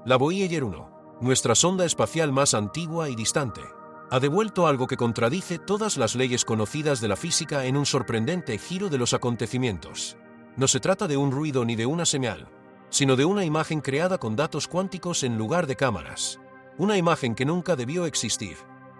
La Voyager 1, nuestra sonda espacial más antigua y distante, ha devuelto algo que contradice todas las leyes conocidas de la física en un sorprendente giro de los acontecimientos. No se trata de un ruido ni de una señal, sino de una imagen creada con datos cuánticos en lugar de cámaras. Una imagen que nunca debió existir.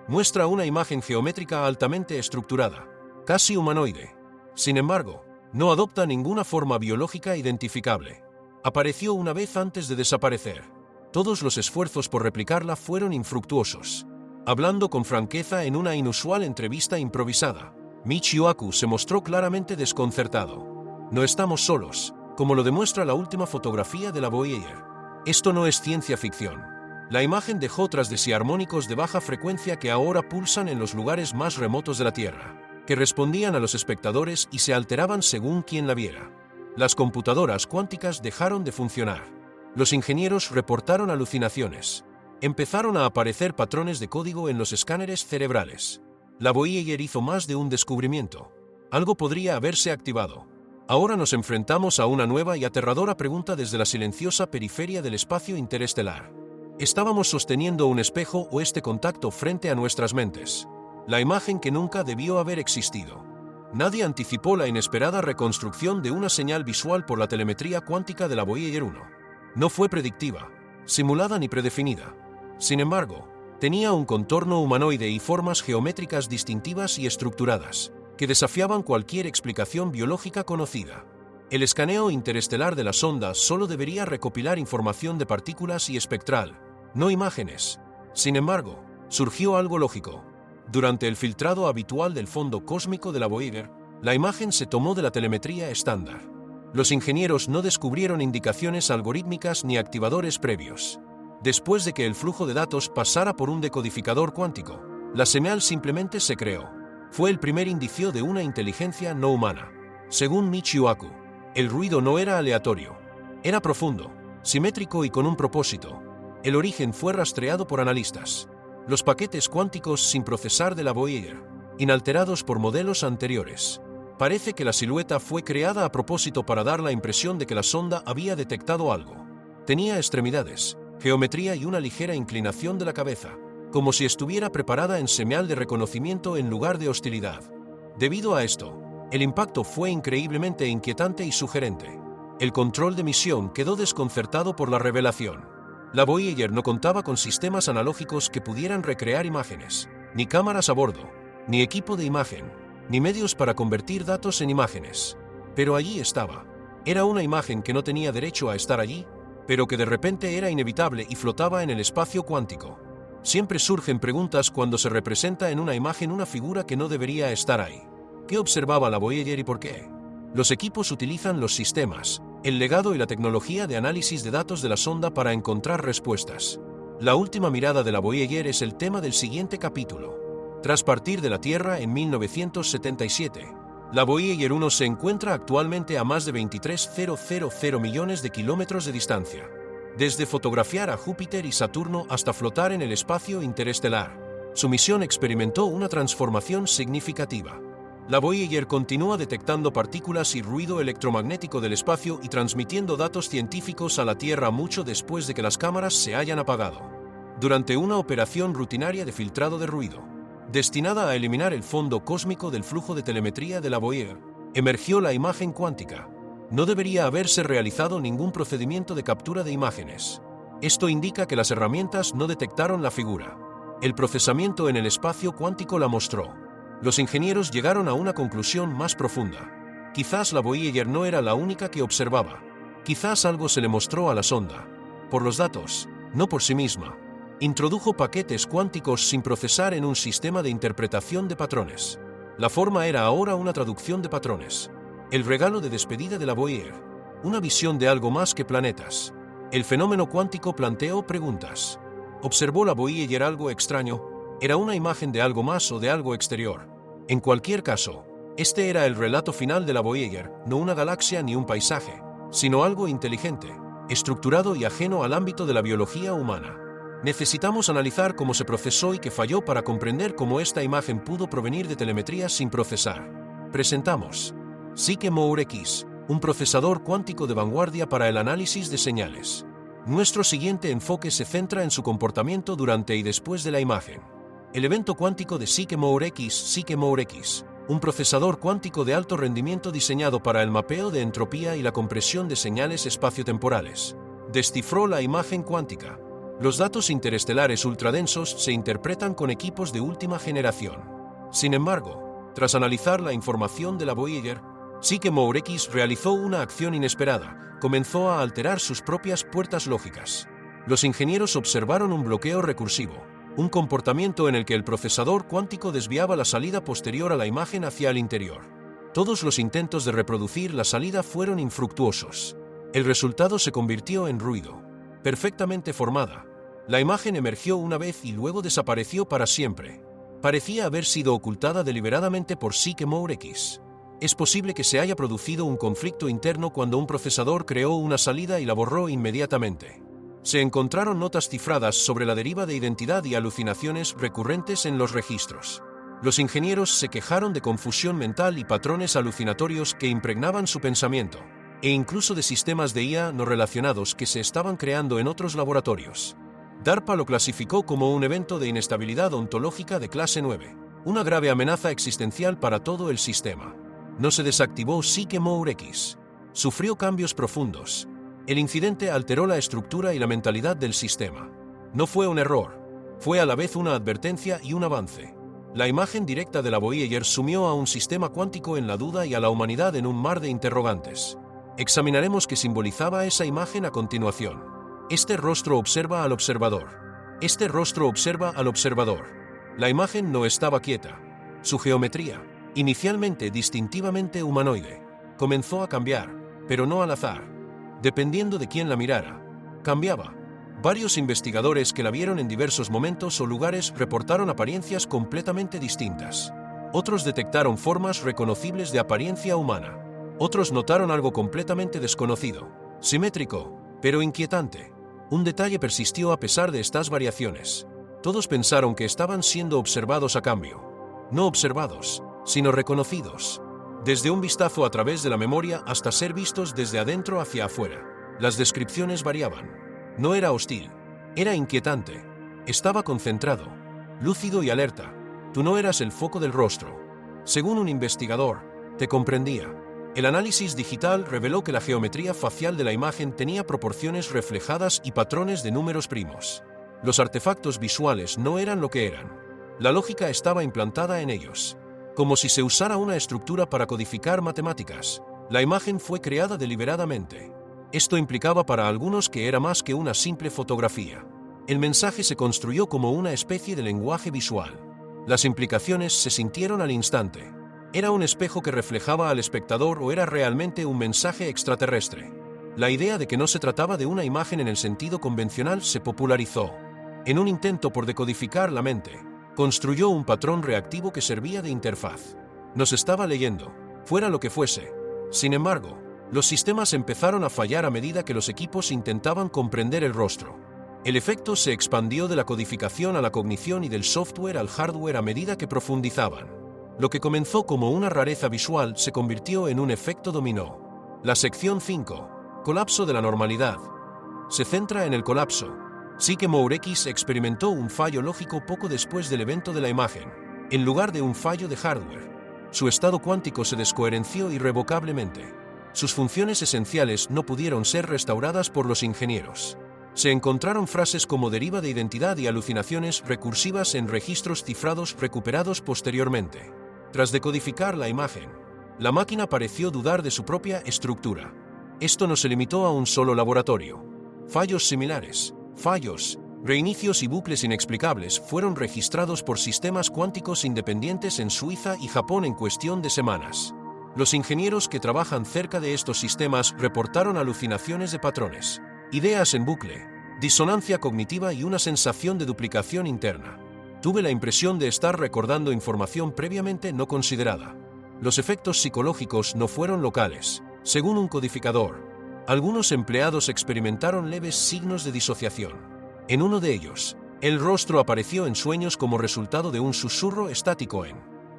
Muestra una imagen geométrica altamente estructurada, casi humanoide. Sin embargo, no adopta ninguna forma biológica identificable. Apareció una vez antes de desaparecer. Todos los esfuerzos por replicarla fueron infructuosos. Hablando con franqueza en una inusual entrevista improvisada, Michio Kaku se mostró claramente desconcertado. No estamos solos, como lo demuestra la última fotografía de la Voyager. Esto no es ciencia ficción. La imagen dejó tras de sí armónicos de baja frecuencia que ahora pulsan en los lugares más remotos de la Tierra, que respondían a los espectadores y se alteraban según quien la viera. Las computadoras cuánticas dejaron de funcionar. Los ingenieros reportaron alucinaciones. Empezaron a aparecer patrones de código en los escáneres cerebrales. La Voyager hizo más de un descubrimiento. Algo podría haberse activado. Ahora nos enfrentamos a una nueva y aterradora pregunta desde la silenciosa periferia del espacio interestelar. ¿Estábamos sosteniendo un espejo o este contacto frente a nuestras mentes? La imagen que nunca debió haber existido. Nadie anticipó la inesperada reconstrucción de una señal visual por la telemetría cuántica de la Voyager 1. No fue predictiva, simulada ni predefinida. Sin embargo, tenía un contorno humanoide y formas geométricas distintivas y estructuradas, que desafiaban cualquier explicación biológica conocida. El escaneo interestelar de la sonda solo debería recopilar información de partículas y espectral, no imágenes. Sin embargo, surgió algo lógico. Durante el filtrado habitual del fondo cósmico de la Voyager, la imagen se tomó de la telemetría estándar. Los ingenieros no descubrieron indicaciones algorítmicas ni activadores previos. Después de que el flujo de datos pasara por un decodificador cuántico, la señal simplemente se creó. Fue el primer indicio de una inteligencia no humana. Según Michio Kaku, el ruido no era aleatorio. Era profundo, simétrico y con un propósito. El origen fue rastreado por analistas. Los paquetes cuánticos sin procesar de la Voyager, inalterados por modelos anteriores. Parece que la silueta fue creada a propósito para dar la impresión de que la sonda había detectado algo. Tenía extremidades, geometría y una ligera inclinación de la cabeza, como si estuviera preparada en señal de reconocimiento en lugar de hostilidad. Debido a esto, el impacto fue increíblemente inquietante y sugerente. El control de misión quedó desconcertado por la revelación. La Voyager no contaba con sistemas analógicos que pudieran recrear imágenes, ni cámaras a bordo, ni equipo de imagen, ni medios para convertir datos en imágenes. Pero allí estaba. Era una imagen que no tenía derecho a estar allí, pero que de repente era inevitable y flotaba en el espacio cuántico. Siempre surgen preguntas cuando se representa en una imagen una figura que no debería estar ahí. ¿Qué observaba la Voyager y por qué? Los equipos utilizan los sistemas, el legado y la tecnología de análisis de datos de la sonda para encontrar respuestas. La última mirada de la Voyager es el tema del siguiente capítulo. Tras partir de la Tierra en 1977, la Voyager 1 se encuentra actualmente a más de 23.000 millones de kilómetros de distancia. Desde fotografiar a Júpiter y Saturno hasta flotar en el espacio interestelar, su misión experimentó una transformación significativa. La Voyager continúa detectando partículas y ruido electromagnético del espacio y transmitiendo datos científicos a la Tierra mucho después de que las cámaras se hayan apagado. Durante una operación rutinaria de filtrado de ruido, destinada a eliminar el fondo cósmico del flujo de telemetría de la Voyager, emergió la imagen cuántica. No debería haberse realizado ningún procedimiento de captura de imágenes. Esto indica que las herramientas no detectaron la figura. El procesamiento en el espacio cuántico la mostró. Los ingenieros llegaron a una conclusión más profunda. Quizás la Voyager no era la única que observaba. Quizás algo se le mostró a la sonda. Por los datos, no por sí misma. Introdujo paquetes cuánticos sin procesar en un sistema de interpretación de patrones. La forma era ahora una traducción de patrones. El regalo de despedida de la Voyager. Una visión de algo más que planetas. El fenómeno cuántico planteó preguntas. ¿Observó la Voyager algo extraño? ¿Era una imagen de algo más o de algo exterior? En cualquier caso, este era el relato final de la Voyager, no una galaxia ni un paisaje, sino algo inteligente, estructurado y ajeno al ámbito de la biología humana. Necesitamos analizar cómo se procesó y qué falló para comprender cómo esta imagen pudo provenir de telemetría sin procesar. Presentamos Psyche Moore X, un procesador cuántico de vanguardia para el análisis de señales. Nuestro siguiente enfoque se centra en su comportamiento durante y después de la imagen. El evento cuántico de Sycamore X, un procesador cuántico de alto rendimiento diseñado para el mapeo de entropía y la compresión de señales espaciotemporales, descifró la imagen cuántica. Los datos interestelares ultradensos se interpretan con equipos de última generación. Sin embargo, tras analizar la información de la Voyager, Sycamore X realizó una acción inesperada: comenzó a alterar sus propias puertas lógicas. Los ingenieros observaron un bloqueo recursivo, un comportamiento en el que el procesador cuántico desviaba la salida posterior a la imagen hacia el interior. Todos los intentos de reproducir la salida fueron infructuosos. El resultado se convirtió en ruido. Perfectamente formada, la imagen emergió una vez y luego desapareció para siempre. Parecía haber sido ocultada deliberadamente por Sycamore X. Es posible que se haya producido un conflicto interno cuando un procesador creó una salida y la borró inmediatamente. Se encontraron notas cifradas sobre la deriva de identidad y alucinaciones recurrentes en los registros. Los ingenieros se quejaron de confusión mental y patrones alucinatorios que impregnaban su pensamiento, e incluso de sistemas de IA no relacionados que se estaban creando en otros laboratorios. DARPA lo clasificó como un evento de inestabilidad ontológica de clase 9, una grave amenaza existencial para todo el sistema. No se desactivó Sycamore X. Sufrió cambios profundos. El incidente alteró la estructura y la mentalidad del sistema. No fue un error, fue a la vez una advertencia y un avance. La imagen directa de la Voyager sumió a un sistema cuántico en la duda y a la humanidad en un mar de interrogantes. Examinaremos qué simbolizaba esa imagen a continuación. Este rostro observa al observador. Este rostro observa al observador. La imagen no estaba quieta. Su geometría, inicialmente distintivamente humanoide, comenzó a cambiar, pero no al azar. Dependiendo de quién la mirara, cambiaba. Varios investigadores que la vieron en diversos momentos o lugares reportaron apariencias completamente distintas. Otros detectaron formas reconocibles de apariencia humana. Otros notaron algo completamente desconocido, simétrico, pero inquietante. Un detalle persistió a pesar de estas variaciones. Todos pensaron que estaban siendo observados a cambio. No observados, sino reconocidos. Desde un vistazo a través de la memoria hasta ser vistos desde adentro hacia afuera. Las descripciones variaban. No era hostil, era inquietante. Estaba concentrado, lúcido y alerta. Tú no eras el foco del rostro. Según un investigador, te comprendía. El análisis digital reveló que la geometría facial de la imagen tenía proporciones reflejadas y patrones de números primos. Los artefactos visuales no eran lo que eran. La lógica estaba implantada en ellos. Como si se usara una estructura para codificar matemáticas, la imagen fue creada deliberadamente. Esto implicaba para algunos que era más que una simple fotografía. El mensaje se construyó como una especie de lenguaje visual. Las implicaciones se sintieron al instante. ¿Era un espejo que reflejaba al espectador o era realmente un mensaje extraterrestre? La idea de que no se trataba de una imagen en el sentido convencional se popularizó. En un intento por decodificar la mente, construyó un patrón reactivo que servía de interfaz. Nos estaba leyendo, fuera lo que fuese. Sin embargo, los sistemas empezaron a fallar a medida que los equipos intentaban comprender el rostro. El efecto se expandió de la codificación a la cognición y del software al hardware a medida que profundizaban. Lo que comenzó como una rareza visual se convirtió en un efecto dominó. La sección 5, colapso de la normalidad, se centra en el colapso. Sycamore X experimentó un fallo lógico poco después del evento de la imagen, en lugar de un fallo de hardware. Su estado cuántico se descoherenció irrevocablemente. Sus funciones esenciales no pudieron ser restauradas por los ingenieros. Se encontraron frases como deriva de identidad y alucinaciones recursivas en registros cifrados recuperados posteriormente. Tras decodificar la imagen, la máquina pareció dudar de su propia estructura. Esto no se limitó a un solo laboratorio. Fallos similares, reinicios y bucles inexplicables fueron registrados por sistemas cuánticos independientes en Suiza y Japón en cuestión de semanas. Los ingenieros que trabajan cerca de estos sistemas reportaron alucinaciones de patrones, ideas en bucle, disonancia cognitiva y una sensación de duplicación interna. Tuve la impresión de estar recordando información previamente no considerada. Los efectos psicológicos no fueron locales. Según un codificador, algunos empleados experimentaron leves signos de disociación. En uno de ellos, el rostro apareció en sueños como resultado de un susurro estático en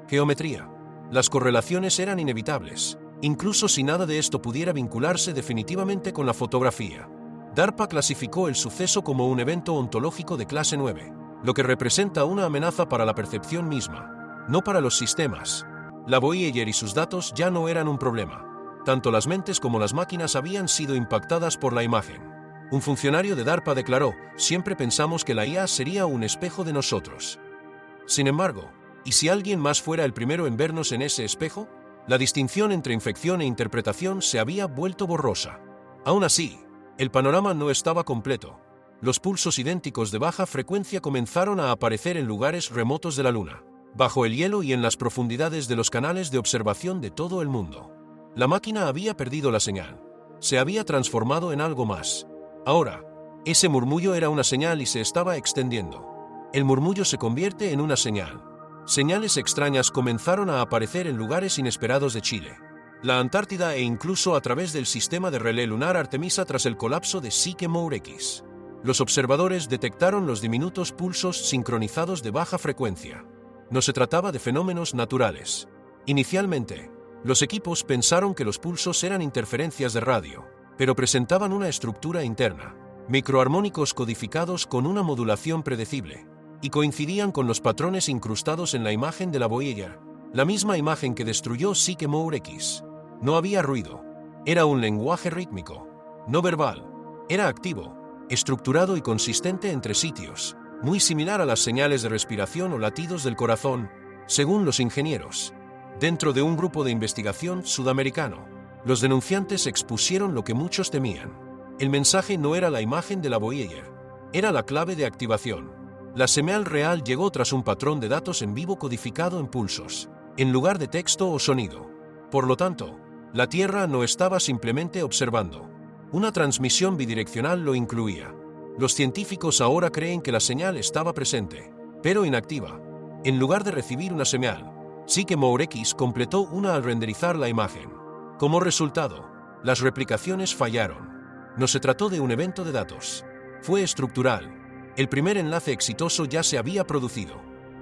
geometría. Las correlaciones eran inevitables, incluso si nada de esto pudiera vincularse definitivamente con la fotografía. DARPA clasificó el suceso como un evento ontológico de clase 9, lo que representa una amenaza para la percepción misma, no para los sistemas. La Voyager y sus datos ya no eran un problema. Tanto las mentes como las máquinas habían sido impactadas por la imagen. Un funcionario de DARPA declaró: siempre pensamos que la IA sería un espejo de nosotros. Sin embargo, ¿y si alguien más fuera el primero en vernos en ese espejo? La distinción entre infección e interpretación se había vuelto borrosa. Aún así, el panorama no estaba completo. Los pulsos idénticos de baja frecuencia comenzaron a aparecer en lugares remotos de la Luna, bajo el hielo y en las profundidades de los canales de observación de todo el mundo. La máquina había perdido la señal. Se había transformado en algo más. Ahora, ese murmullo era una señal y se estaba extendiendo. El murmullo se convierte en una señal. Señales extrañas comenzaron a aparecer en lugares inesperados de Chile, la Antártida e incluso a través del sistema de relé lunar Artemisa tras el colapso de Sycamore X. Los observadores detectaron los diminutos pulsos sincronizados de baja frecuencia. No se trataba de fenómenos naturales. Inicialmente, los equipos pensaron que los pulsos eran interferencias de radio, pero presentaban una estructura interna, microarmónicos codificados con una modulación predecible, y coincidían con los patrones incrustados en la imagen de la Voyager, la misma imagen que destruyó Sycamore X. No había ruido. Era un lenguaje rítmico, no verbal. Era activo, estructurado y consistente entre sitios, muy similar a las señales de respiración o latidos del corazón, según los ingenieros. Dentro de un grupo de investigación sudamericano, los denunciantes expusieron lo que muchos temían. El mensaje no era la imagen de la Voyager, era la clave de activación. La señal real llegó tras un patrón de datos en vivo codificado en pulsos, en lugar de texto o sonido. Por lo tanto, la Tierra no estaba simplemente observando. Una transmisión bidireccional lo incluía. Los científicos ahora creen que la señal estaba presente, pero inactiva. En lugar de recibir una señal, Sycamore X completó una al renderizar la imagen. Como resultado, las replicaciones fallaron. No se trató de un evento de datos. Fue estructural. El primer enlace exitoso ya se había producido.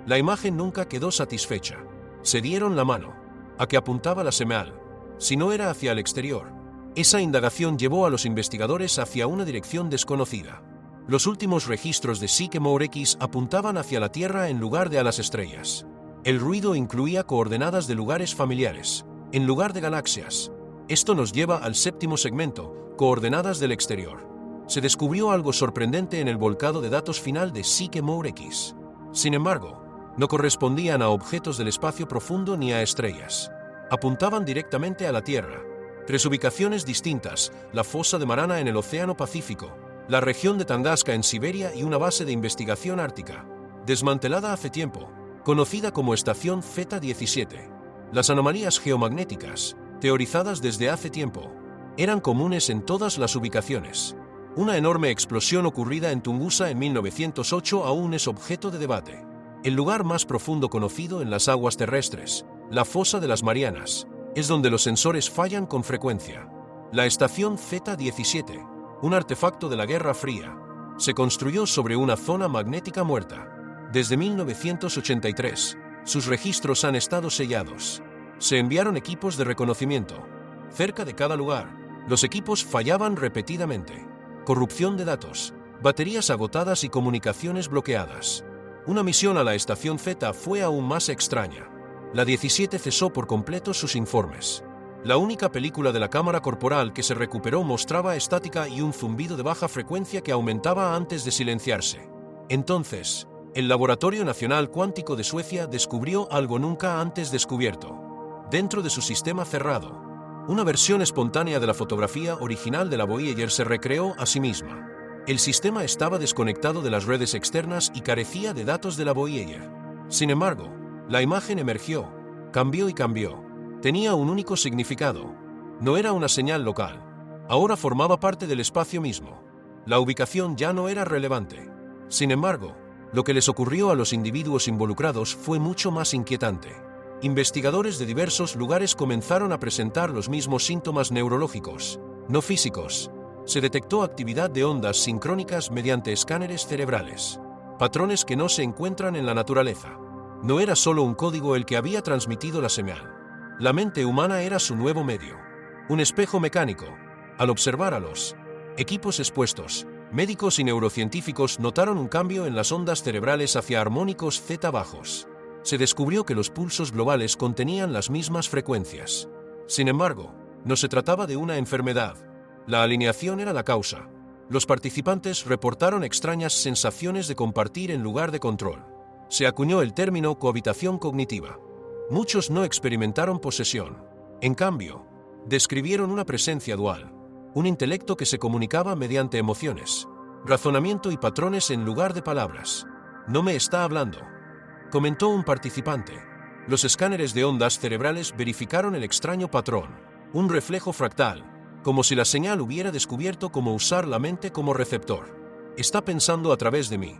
La imagen nunca quedó satisfecha. Se dieron la mano. ¿A qué apuntaba la señal? Si no era hacia el exterior. Esa indagación llevó a los investigadores hacia una dirección desconocida. Los últimos registros de Sycamore X apuntaban hacia la Tierra en lugar de a las estrellas. El ruido incluía coordenadas de lugares familiares, en lugar de galaxias. Esto nos lleva al séptimo segmento, coordenadas del exterior. Se descubrió algo sorprendente en el volcado de datos final de Sycamore X. Sin embargo, no correspondían a objetos del espacio profundo ni a estrellas. Apuntaban directamente a la Tierra. 3 ubicaciones distintas: la fosa de Marana en el Océano Pacífico, la región de Tunguska en Siberia y una base de investigación ártica, desmantelada hace tiempo, conocida como Estación Z-17. Las anomalías geomagnéticas, teorizadas desde hace tiempo, eran comunes en todas las ubicaciones. Una enorme explosión ocurrida en Tunguska en 1908 aún es objeto de debate. El lugar más profundo conocido en las aguas terrestres, la fosa de las Marianas, es donde los sensores fallan con frecuencia. La Estación Z-17, un artefacto de la Guerra Fría, se construyó sobre una zona magnética muerta. Desde 1983, sus registros han estado sellados. Se enviaron equipos de reconocimiento. Cerca de cada lugar, los equipos fallaban repetidamente. Corrupción de datos, baterías agotadas y comunicaciones bloqueadas. Una misión a la Estación Z fue aún más extraña. La 17 cesó por completo sus informes. La única película de la cámara corporal que se recuperó mostraba estática y un zumbido de baja frecuencia que aumentaba antes de silenciarse. Entonces, el Laboratorio Nacional Cuántico de Suecia descubrió algo nunca antes descubierto. Dentro de su sistema cerrado, una versión espontánea de la fotografía original de la Voyager se recreó a sí misma. El sistema estaba desconectado de las redes externas y carecía de datos de la Voyager. Sin embargo, la imagen emergió, cambió y cambió. Tenía un único significado. No era una señal local. Ahora formaba parte del espacio mismo. La ubicación ya no era relevante. Sin embargo, lo que les ocurrió a los individuos involucrados fue mucho más inquietante. Investigadores de diversos lugares comenzaron a presentar los mismos síntomas neurológicos, no físicos. Se detectó actividad de ondas sincrónicas mediante escáneres cerebrales, patrones que no se encuentran en la naturaleza. No era solo un código el que había transmitido la señal. La mente humana era su nuevo medio, un espejo mecánico. Al observar a los Equipos expuestos, médicos y neurocientíficos notaron un cambio en las ondas cerebrales hacia armónicos zeta bajos. Se descubrió que los pulsos globales contenían las mismas frecuencias. Sin embargo, no se trataba de una enfermedad. La alineación era la causa. Los participantes reportaron extrañas sensaciones de compartir en lugar de control. Se acuñó el término cohabitación cognitiva. Muchos no experimentaron posesión. En cambio, describieron una presencia dual. Un intelecto que se comunicaba mediante emociones, razonamiento y patrones en lugar de palabras. No me está hablando, comentó un participante. Los escáneres de ondas cerebrales verificaron el extraño patrón, un reflejo fractal, como si la señal hubiera descubierto cómo usar la mente como receptor. Está pensando a través de mí.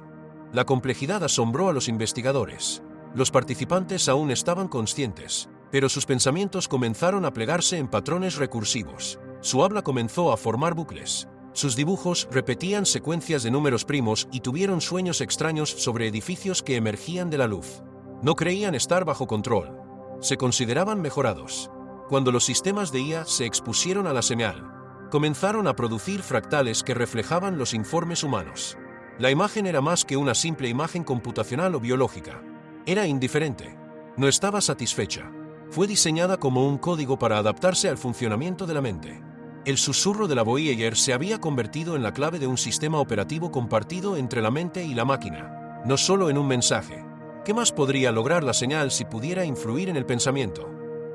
La complejidad asombró a los investigadores. Los participantes aún estaban conscientes, pero sus pensamientos comenzaron a plegarse en patrones recursivos. Su habla comenzó a formar bucles. Sus dibujos repetían secuencias de números primos y tuvieron sueños extraños sobre edificios que emergían de la luz. No creían estar bajo control. Se consideraban mejorados. Cuando los sistemas de IA se expusieron a la señal, comenzaron a producir fractales que reflejaban los informes humanos. La imagen era más que una simple imagen computacional o biológica. Era indiferente. No estaba satisfecha. Fue diseñada como un código para adaptarse al funcionamiento de la mente. El susurro de la Voyager se había convertido en la clave de un sistema operativo compartido entre la mente y la máquina, no solo en un mensaje. ¿Qué más podría lograr la señal si pudiera influir en el pensamiento?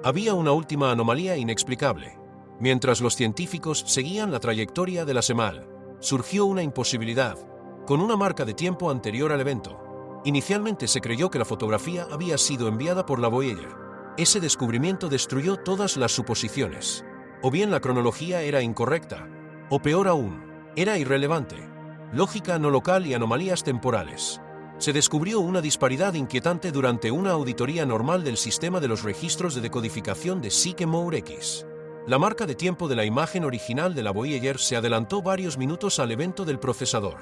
Había una última anomalía inexplicable. Mientras los científicos seguían la trayectoria de la señal, surgió una imposibilidad, con una marca de tiempo anterior al evento. Inicialmente se creyó que la fotografía había sido enviada por la Voyager. Ese descubrimiento destruyó todas las suposiciones. O bien la cronología era incorrecta, o peor aún, era irrelevante. Lógica no local y anomalías temporales. Se descubrió una disparidad inquietante durante una auditoría normal del sistema de los registros de decodificación de Sycamore X. La marca de tiempo de la imagen original de la Voyager se adelantó varios minutos al evento del procesador.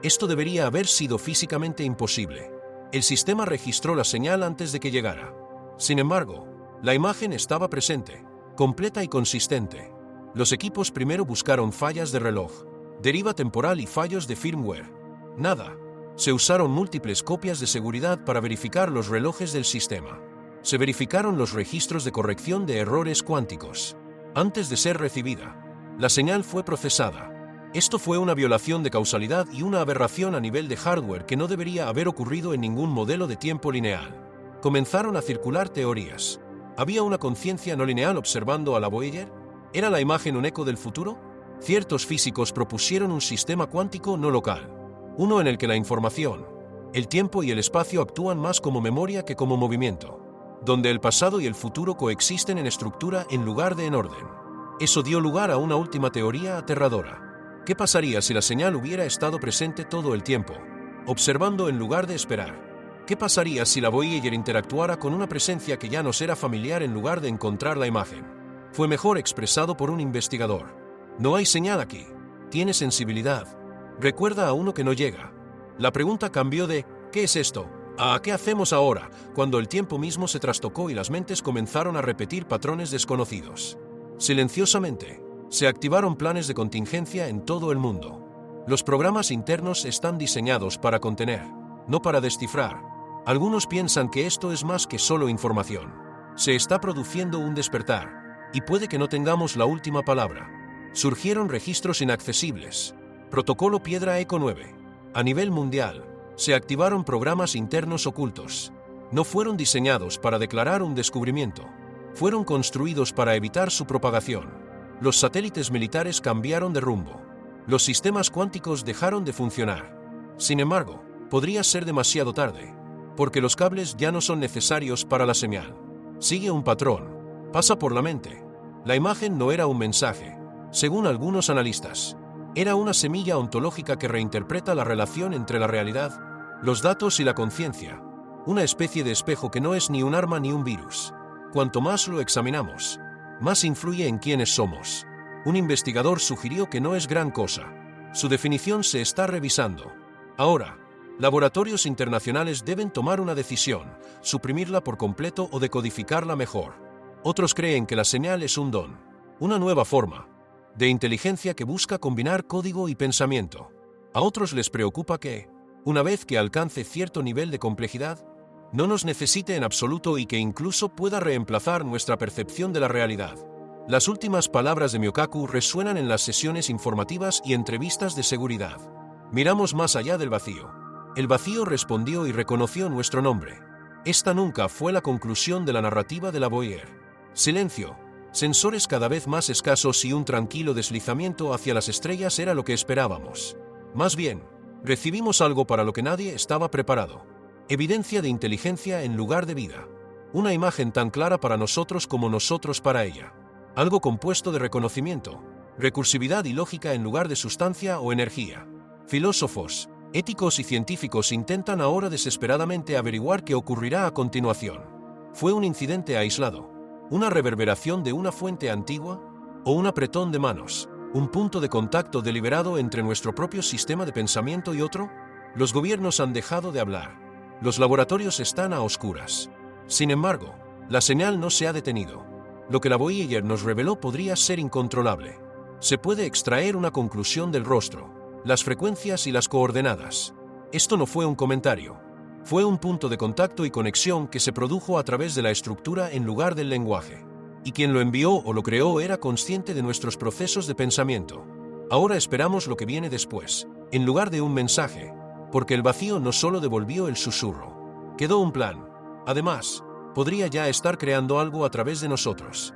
Esto debería haber sido físicamente imposible. El sistema registró la señal antes de que llegara. Sin embargo, la imagen estaba presente, completa y consistente. Los equipos primero buscaron fallas de reloj, deriva temporal y fallos de firmware. Nada. Se usaron múltiples copias de seguridad para verificar los relojes del sistema. Se verificaron los registros de corrección de errores cuánticos. Antes de ser recibida, la señal fue procesada. Esto fue una violación de causalidad y una aberración a nivel de hardware que no debería haber ocurrido en ningún modelo de tiempo lineal. Comenzaron a circular teorías. ¿Había una conciencia no lineal observando a la Voyager? ¿Era la imagen un eco del futuro? Ciertos físicos propusieron un sistema cuántico no local, uno en el que la información, el tiempo y el espacio actúan más como memoria que como movimiento, donde el pasado y el futuro coexisten en estructura en lugar de en orden. Eso dio lugar a una última teoría aterradora. ¿Qué pasaría si la señal hubiera estado presente todo el tiempo, observando en lugar de esperar? ¿Qué pasaría si la Voyager interactuara con una presencia que ya nos era familiar en lugar de encontrar la imagen? Fue mejor expresado por un investigador. No hay señal aquí. Tiene sensibilidad. Recuerda a uno que no llega. La pregunta cambió de ¿qué es esto? A ¿qué hacemos ahora? Cuando el tiempo mismo se trastocó y las mentes comenzaron a repetir patrones desconocidos. Silenciosamente, se activaron planes de contingencia en todo el mundo. Los programas internos están diseñados para contener, no para descifrar. Algunos piensan que esto es más que solo información. Se está produciendo un despertar, y puede que no tengamos la última palabra. Surgieron registros inaccesibles. Protocolo Piedra Eco 9. A nivel mundial, se activaron programas internos ocultos. No fueron diseñados para declarar un descubrimiento. Fueron construidos para evitar su propagación. Los satélites militares cambiaron de rumbo. Los sistemas cuánticos dejaron de funcionar. Sin embargo, podría ser demasiado tarde, porque los cables ya no son necesarios para la señal. Sigue un patrón. Pasa por la mente. La imagen no era un mensaje, según algunos analistas. Era una semilla ontológica que reinterpreta la relación entre la realidad, los datos y la conciencia. Una especie de espejo que no es ni un arma ni un virus. Cuanto más lo examinamos, más influye en quiénes somos. Un investigador sugirió que no es gran cosa. Su definición se está revisando. Ahora, laboratorios internacionales deben tomar una decisión, suprimirla por completo o decodificarla mejor. Otros creen que la señal es un don, una nueva forma, de inteligencia que busca combinar código y pensamiento. A otros les preocupa que, una vez que alcance cierto nivel de complejidad, no nos necesite en absoluto y que incluso pueda reemplazar nuestra percepción de la realidad. Las últimas palabras de Myokaku resuenan en las sesiones informativas y entrevistas de seguridad. Miramos más allá del vacío. El vacío respondió y reconoció nuestro nombre. Esta nunca fue la conclusión de la narrativa de la Boyer. Silencio, sensores cada vez más escasos y un tranquilo deslizamiento hacia las estrellas era lo que esperábamos. Más bien, recibimos algo para lo que nadie estaba preparado. Evidencia de inteligencia en lugar de vida. Una imagen tan clara para nosotros como nosotros para ella. Algo compuesto de reconocimiento, recursividad y lógica en lugar de sustancia o energía. Filósofos, éticos y científicos intentan ahora desesperadamente averiguar qué ocurrirá a continuación. ¿Fue un incidente aislado? ¿Una reverberación de una fuente antigua? ¿O un apretón de manos? ¿Un punto de contacto deliberado entre nuestro propio sistema de pensamiento y otro? Los gobiernos han dejado de hablar. Los laboratorios están a oscuras. Sin embargo, la señal no se ha detenido. Lo que la Voyager nos reveló podría ser incontrolable. Se puede extraer una conclusión del rostro, las frecuencias y las coordenadas. Esto no fue un comentario. Fue un punto de contacto y conexión que se produjo a través de la estructura en lugar del lenguaje. Y quien lo envió o lo creó era consciente de nuestros procesos de pensamiento. Ahora esperamos lo que viene después, en lugar de un mensaje, porque el vacío no solo devolvió el susurro. Quedó un plan. Además, podría ya estar creando algo a través de nosotros.